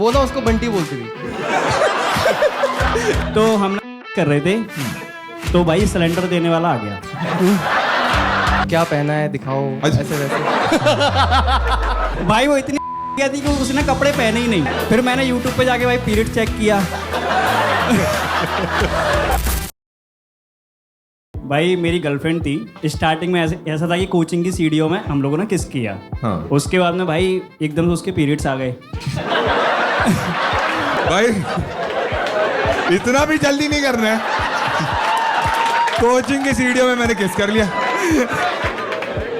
वो ना उसको बंटी बोलती थी। तो हम कर रहे थे तो भाई सिलेंडर देने वाला आ गया। क्या पहना है दिखाओ, ऐसे वैसे। भाई वो इतनी क्या थी कि उसने कपड़े पहने ही नहीं। फिर मैंने यूट्यूब पे जाके भाई पीरियड चेक किया। भाई मेरी गर्लफ्रेंड थी। स्टार्टिंग में ऐसा था कि कोचिंग की सीढ़ियों में हम लोगों ने किस किया। हाँ। उसके बाद में भाई एकदम से उसके पीरियड्स आ गए। भाई इतना भी जल्दी नहीं करना है। कोचिंग की सीढ़ियों में मैंने किस कर लिया।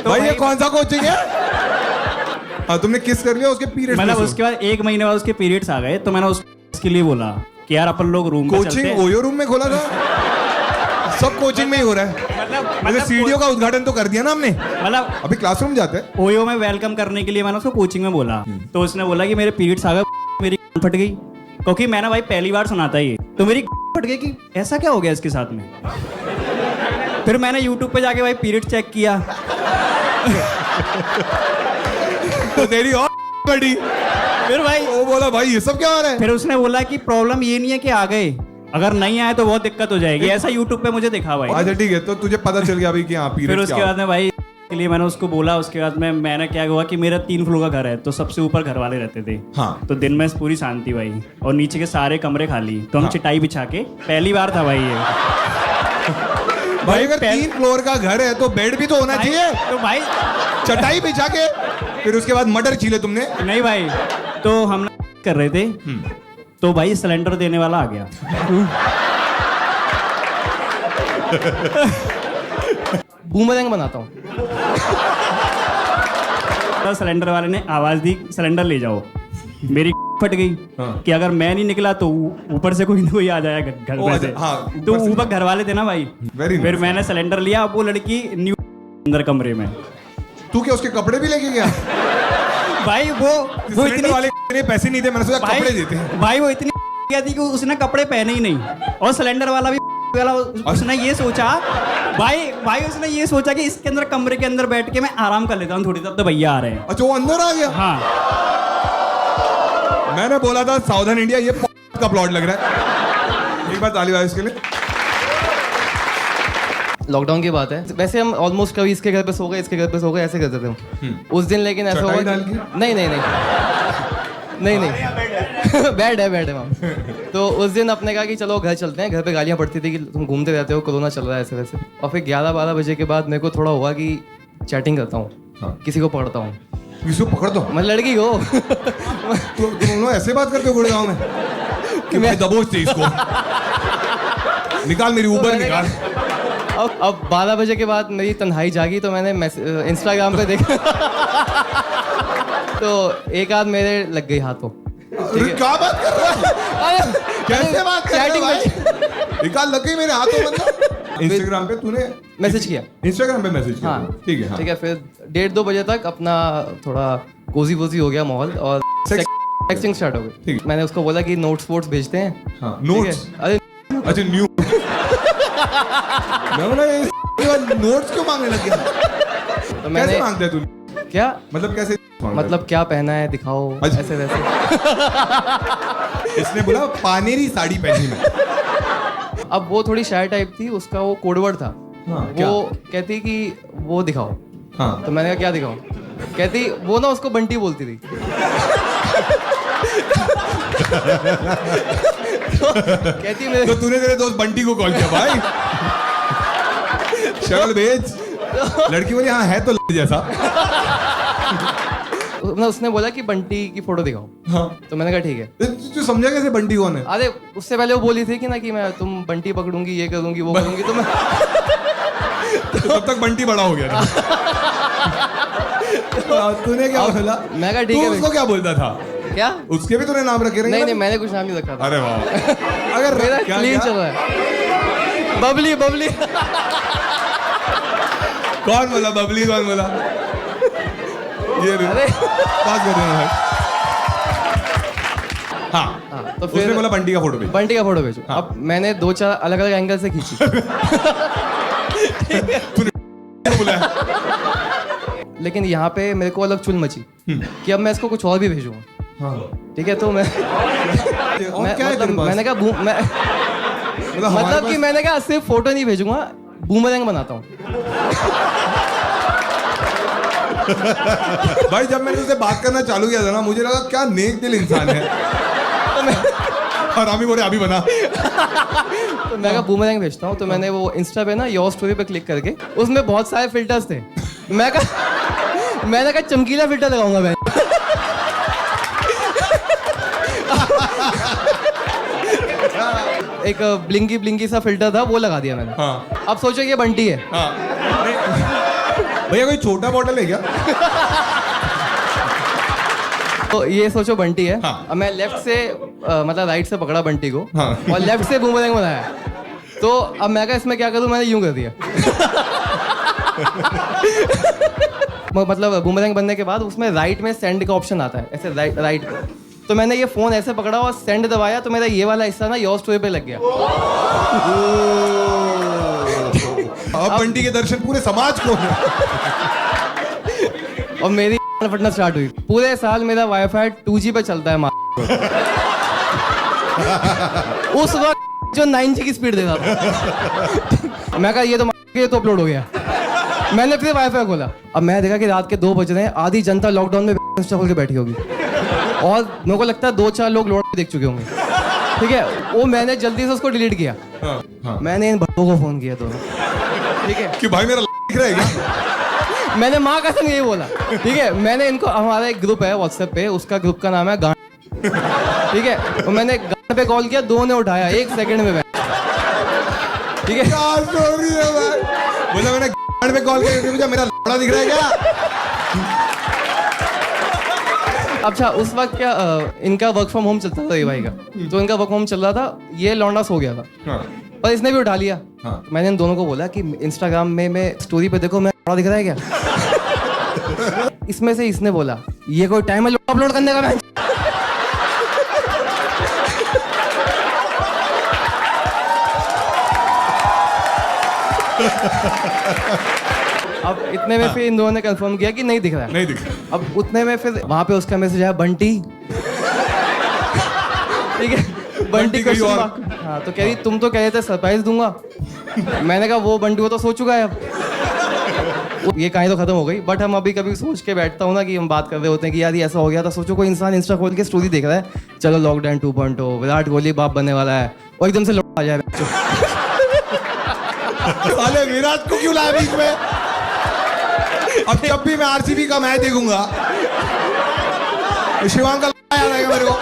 तो भाई ये कौन सा कोचिंग है? हाँ तुमने किस कर लिया, उसके पीरियड्स मतलब उसके बाद 1 महीने बाद उसके पीरियड्स आ गए। तो मैंने उसके लिए बोला कि यार अपन लोग रूम पे चलते हैं। कोचिंग ओयो रूम में खोला था। सब कोचिंग में ही हो रहा है। मतलब सीढ़ियों का उद्घाटन तो कर दिया ना हमने। मतलब अभी क्लासरूम जाते हैं। ओयो में वेलकम करने के लिए मैंने उसको कोचिंग में बोला। तो उसने बोला कि मेरे पीरियड्स आ गए, मेरी फट गई। क्योंकि मैंने भाई पहली बार सुना था ये, तो मेरी फट गई कि ऐसा क्या हो गया इसके साथ में। फिर मैंने यूट्यूब पे जाके भाई पीरियड चेक किया। तो तेरी और बड़ी। फिर भाई वो बोला भाई ये सब क्या हो रहा है? फिर उसने बोला कि प्रॉब्लम ये नहीं है कि आ गए, अगर नहीं आए तो बहुत दिक्कत हो जाएगी। ऐसा यूट्यूब पे मुझे दिखा भाई। अच्छा ठीक है, तो तुझे पता चल गया भाई कि हाँ फिर पीरियड उसके बाद में भाई के लिए मैंने उसको बोला। उसके बाद में मैंने क्या हुआ कि मेरा 3 फ्लोर का घर है, तो सबसे ऊपर घर वाले रहते थे। हाँ। तो दिन में पूरी शांति भाई, और नीचे के सारे कमरे खाली। तो हम चटाई बिछा के, पहली बार था भाई ये। भाई अगर 3 फ्लोर का घर है तो बेड भी तो होना चाहिए। तो भाई चटाई बिछा के फिर उसके बाद मटर छीले तुमने। नहीं भाई, तो हम कर रहे थे तो भाई सिलेंडर देने वाला आ गया। बूमरैंग बनाता हूँ। तो सिलेंडर वाले ने आवाज दी सिलेंडर ले जाओ। मेरी फट गई कि अगर मैं नहीं निकला तो ऊपर से कोई ना कोई आ जाएगा घर पे से। हाँ, तो ऊपर घर वाले थे ना भाई। फिर मैंने सिलेंडर लिया। अब वो लड़की न्यू अंदर कमरे में। तू क्या उसके कपड़े भी लेके गया? भाई वो इतने वाले ने पैसे नहीं थे, मैंने सोचा कपड़े देते हैं। भाई वो इतनी क्या थी कि उसने कपड़े पहने ही नहीं। और सिलेंडर वाला भी वाला उसने ये सोचा भाई उसने ये सोचा कि इसके अंदर कमरे के अंदर बैठ के मैं आराम कर लेता हूँ थोड़ी देर, तो भैया आ रहे हैं। अच्छा वो अंदर आ गया। हाँ मैंने बोला था साउदर्न इंडिया ये का प्लॉट लग रहा है। एक बार ताली बजाओ इसके लिए। लॉकडाउन की बात है, वैसे हम ऑलमोस्ट कभी इसके घर पे सो गए, इसके घर पे सो गए, ऐसे करते थे हम। उस दिन लेकिन ऐसा हुआ नहीं बेड है वहाँ। तो उस दिन अपने कहा कि चलो घर चलते हैं। घर पे गालियाँ पड़ती थी कि तुम घूमते रहते हो, कोरोना चल रहा है, ऐसे वैसे। और फिर 11-12 बजे के बाद मेरे को थोड़ा हुआ कि चैटिंग करता हूँ। किसी को पकड़ता हूँ। किसी को पकड़ दो। मैं लड़की को तुम ऐसे बात करते हो गुड़गांव में कि मैं दबोच थे इसको। निकाल मेरी ऊबर निकाल। अब 12 बजे के बाद मेरी तन्हाई जागी, तो मैंने इंस्टाग्राम पे देखा। तो एक आध मेरे लग गई हाथों। क्या बात कर रहा है? कैसे बात कर रहा है भाई? निकाल लग गई मेरे हाथों। मतलब इंस्टाग्राम पे तूने मैसेज किया। इंस्टाग्राम पे मैसेज किया? हाँ ठीक है। हाँ। ठीक है। फिर 1:30-2 बजे तक अपना थोड़ा कोजी वोजी हो गया माहौल, और टेक्सटिंग स्टार्ट हो गई। मैंने उसको बोला कि नोट्स वोट्स भेजते हैं। हाँ, नोट्स। अरे अच्छा न्यू। मैं बोला ये नोट्स क्यों मांगने लग गया? तो मैंने कैसे मांगते है तू? क्या मतलब कैसे? मतलब क्या पहना है दिखाओ, ऐसे वैसे। इसने बोला पानेरी साड़ी पहनी मैं। अब वो थोड़ी शाय टाइप थी, उसका वो कोडवर्ड था। वो कहती कि वो दिखाओ। हाँ। तो मैंने कहा क्या दिखाऊं? कहती वो ना उसको बंटी बोलती थी। कहती मेरे तो तूने तेरे दोस्त बंटी को कॉल किया भाई? शक्ल भेज। लड़की बोली हाँ है तो जैसा। उसने बोला कि बंटी की फोटो दिखाओ। हाँ। तो मैंने कहा ठीक है। तू समझा कैसे बंटी कौन है? अरे उससे पहले वो बोली थी कि ना कि मैं तुम बंटी पकड़ूंगी, ये करूंगी, वो करूंगी। तो मैं तो तब तक बंटी बड़ा हो गया था। तूने क्या बोला? मैं कहा ठीक है। उसको क्या बोलता था? क्या? उसके भी तूने नाम रखे? नहीं मैंने कुछ नाम नहीं रखा था। अरे वाह। अगर मेरा क्या क्लीन चल रहा है। बबली कौन बोला बबली? कौन बोला? ये अरे पास कर देना भाई। हाँ। तो उसने फिर बोला बंटी का फोटो भेज। बंटी का फोटो भेजो। अब मैंने 2-4 अलग-अलग एंगल से खींची। तूने बोला लेकिन यहाँ पे मेरे को अलग चुल मची कि अब मैं इसको कुछ और भी भेजूंगा। हाँ ठीक है, तो मैं और क्या है तेरे मतलब पास? मैंने कहा हमारे मतलब कि पास- मैंने कहा सिर्फ फोटो नहीं भेजूंगा, बूमरैंग बनाता हूँ। भाई जब मैंने उससे बात करना चालू किया था ना, मुझे लगा क्या नेक दिल इंसान है। और आमी बोले अभी बना। तो मैं कहा बूमरैंग भेजता हूँ। तो मैंने वो इंस्टा पे ना योर स्टोरी पे क्लिक करके उसमें बहुत सारे फिल्टर्स थे। मैंने कहा चमकीला फिल्टर लगाऊंगा मैं। एक ब्लिंकी ब्लिंकी सा फिल्टर था, वो लगा दिया मैंने। हाँ अब सोचो ये बंटी है। हाँ भैया कोई छोटा बॉटल है क्या? तो ये सोचो बंटी है। हाँ। अब मैं लेफ्ट से मतलब राइट से पकड़ा बंटी को, हाँ। और लेफ्ट से बूमरैंग बनाया। तो अब मैं कहा इसमें क्या करूं, मैंने यूं कर दिया। मतलब बूमरैंग बनने के बाद उसमें राइट में सेंड का ऑप्शन आता है, ऐसे राइट पे। तो मैंने ये फोन ऐसे पकड़ा और सेंड दबाया, तो मेरा ये वाला हिस्सा ना योर स्टोरी पे लग गया। अब बंटी के दर्शन पूरे समाज को हैं। और मेरी फटना स्टार्ट हुई। पूरे साल मेरा वाईफाई 2G पे चलता है उस वक्त जो 9G की स्पीड देता था। मैं कहा ये तो अपलोड हो गया। मैंने फिर वाईफाई खोला। अब मैं देखा कि रात के 2 बज रहे हैं, आधी जनता लॉकडाउन में इंस्टा खोल के बैठी होगी, और मेरे को लगता है 2-4 लोग लोड देख चुके होंगे। ठीक है, वो मैंने जल्दी से उसको डिलीट किया। हाँ, हाँ। मैंने इन भट्टों को फोन किया दोनों। ठीक है, कि भाई मेरा दिख रहा है क्या? मैंने माँ कसम यही बोला। ठीक है, मैंने इनको, हमारा एक ग्रुप है व्हाट्सएप पे, उसका ग्रुप का नाम है गांड। ठीक है, तो मैंने गांड पे कॉल किया, 2 ने उठाया 1 सेकंड में। ठीक है, क्या स्टोरी है भाई? बोला मैंने गांड पे कॉल किया, मुझे मेरा लड़ा दिख रहा है क्या? अच्छा उस वक्त क्या इनका वर्क फ्रॉम होम चलता था, ये भाई का। तो इनका वर्क फ्रॉम होम चल रहा था, ये लौंडा सो गया था, हाँ पर इसने भी उठा लिया। हाँ। तो मैंने इन दोनों को बोला कि इंस्टाग्राम में मैं स्टोरी पे देखो, मैं लौंडा दिख रहा है क्या? इसमें से इसने बोला ये कोई टाइम है अपलोड करने का? मैं अब इतने में फिर इन दोनों ने कंफर्म किया कि नहीं दिख रहा है। नहीं दिख अब उतने में फिर वहां पे उसका मैसेज आया बंटी। ठीक है, बंटी कहीं क्वेश्चन और। मार्क। हाँ, तो कह रही तुम तो कह रहे थे सरप्राइज दूंगा। मैंने कहा वो बंटी वो तो सो चुका है अब। ये कहानी तो खत्म हो गई, बट हम अभी कभी सोच के बैठता हूँ ना कि हम बात कर रहे होते हैं कि यार ये ऐसा हो गया था। सोचो कोई इंसान इंस्टा खोल के स्टोरी देख रहा है, चलो लॉकडाउन 2.0 विराट कोहली बाप बनने वाला है, और एकदम से लौट आ जाए। साले विराट को क्यों लाया बीच में? अब जब भी मैं आरसीबी का मैच देखूंगा, शिवांग का याद आएगा मेरे को।